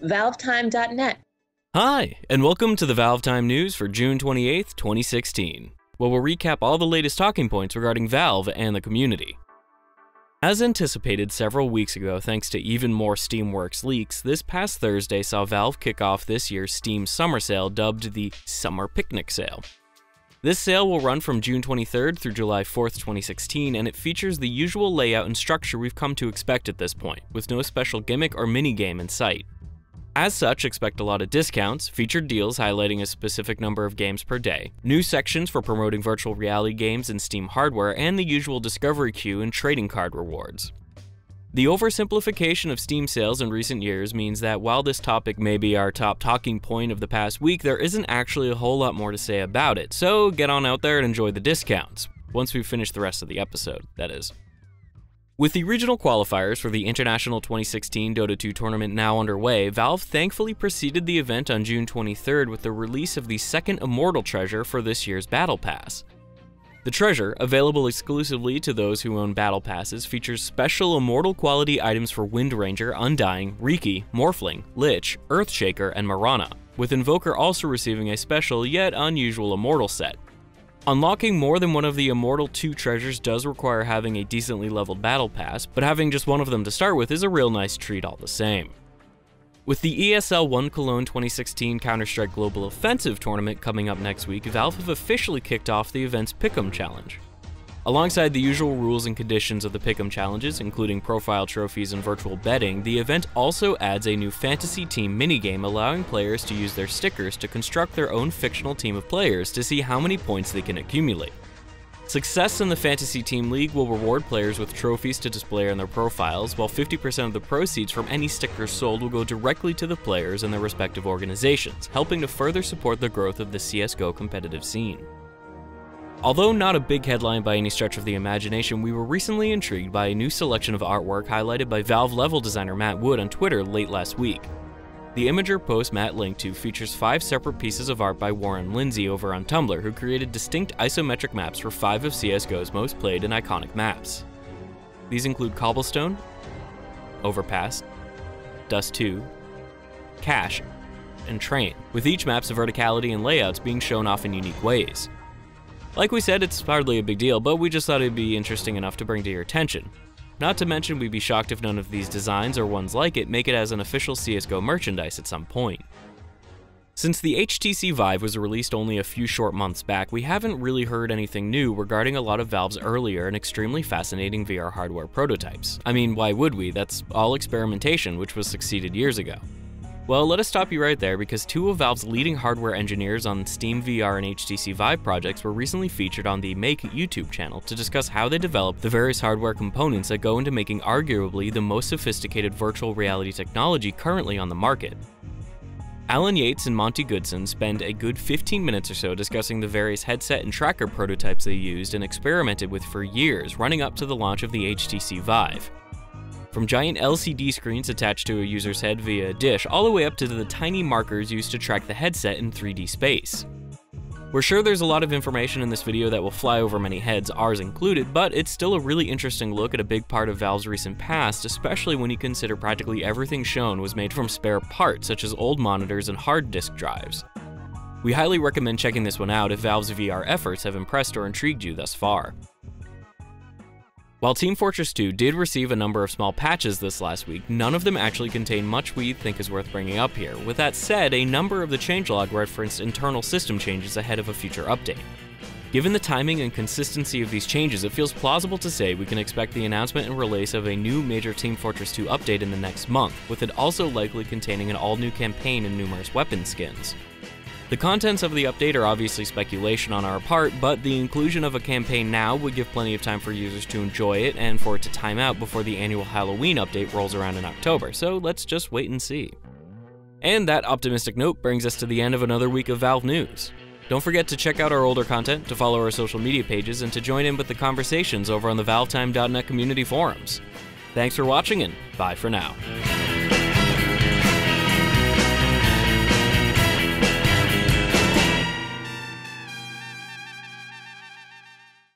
ValveTime.net. Hi, and welcome to the ValveTime news for June 28th, 2016, where we'll recap all the latest talking points regarding Valve and the community. As anticipated several weeks ago thanks to even more Steamworks leaks, this past Thursday saw Valve kick off this year's Steam Summer Sale dubbed the Summer Picnic Sale. This sale will run from June 23rd through July 4th, 2016, and it features the usual layout and structure we've come to expect at this point, with no special gimmick or minigame in sight. As such, expect a lot of discounts, featured deals highlighting a specific number of games per day, new sections for promoting virtual reality games and Steam hardware, and the usual discovery queue and trading card rewards. The oversimplification of Steam sales in recent years means that while this topic may be our top talking point of the past week, there isn't actually a whole lot more to say about it, so get on out there and enjoy the discounts, once we've finished the rest of the episode, that is. With the regional qualifiers for the International 2016 Dota 2 tournament now underway, Valve thankfully preceded the event on June 23rd with the release of the second Immortal treasure for this year's Battle Pass. The treasure, available exclusively to those who own Battle Passes, features special Immortal quality items for Wind Ranger, Undying, Riki, Morphling, Lich, Earthshaker, and Marana, with Invoker also receiving a special yet unusual Immortal set. Unlocking more than one of the Immortal 2 treasures does require having a decently leveled Battle Pass, but having just one of them to start with is a real nice treat all the same. With the ESL 1 Cologne 2016 Counter-Strike Global Offensive tournament coming up next week, Valve have officially kicked off the event's Pick'em Challenge. Alongside the usual rules and conditions of the Pick'em Challenges, including profile trophies and virtual betting, the event also adds a new fantasy team minigame allowing players to use their stickers to construct their own fictional team of players to see how many points they can accumulate. Success in the Fantasy Team League will reward players with trophies to display on their profiles, while 50% of the proceeds from any stickers sold will go directly to the players and their respective organizations, helping to further support the growth of the CSGO competitive scene. Although not a big headline by any stretch of the imagination, we were recently intrigued by a new selection of artwork highlighted by Valve level designer Matt Wood on Twitter late last week. The Imager post Matt linked to features 5 separate pieces of art by Warren Lindsay over on Tumblr, who created distinct isometric maps for 5 of CSGO's most played and iconic maps. These include Cobblestone, Overpass, Dust 2, Cache, and Train, with each map's verticality and layouts being shown off in unique ways. Like we said, it's hardly a big deal, but we just thought it'd be interesting enough to bring to your attention. Not to mention, we'd be shocked if none of these designs, or ones like it, make it as an official CSGO merchandise at some point. Since the HTC Vive was released only a few short months back, we haven't really heard anything new regarding a lot of Valve's earlier and extremely fascinating VR hardware prototypes. I mean, why would we? That's all experimentation, which was succeeded years ago. Well, let us stop you right there, because 2 of Valve's leading hardware engineers on SteamVR and HTC Vive projects were recently featured on the Make YouTube channel to discuss how they develop the various hardware components that go into making arguably the most sophisticated virtual reality technology currently on the market. Alan Yates and Monty Goodson spend a good 15 minutes or so discussing the various headset and tracker prototypes they used and experimented with for years, running up to the launch of the HTC Vive. From giant LCD screens attached to a user's head via a dish, all the way up to the tiny markers used to track the headset in 3D space. We're sure there's a lot of information in this video that will fly over many heads, ours included, but it's still a really interesting look at a big part of Valve's recent past, especially when you consider practically everything shown was made from spare parts such as old monitors and hard disk drives. We highly recommend checking this one out if Valve's VR efforts have impressed or intrigued you thus far. While Team Fortress 2 did receive a number of small patches this last week, none of them actually contain much we think is worth bringing up here. With that said, a number of the changelog referenced internal system changes ahead of a future update. Given the timing and consistency of these changes, it feels plausible to say we can expect the announcement and release of a new major Team Fortress 2 update in the next month, with it also likely containing an all-new campaign and numerous weapon skins. The contents of the update are obviously speculation on our part, but the inclusion of a campaign now would give plenty of time for users to enjoy it and for it to time out before the annual Halloween update rolls around in October, so let's just wait and see. And that optimistic note brings us to the end of another week of Valve news. Don't forget to check out our older content, to follow our social media pages, and to join in with the conversations over on the ValveTime.net community forums. Thanks for watching, and bye for now.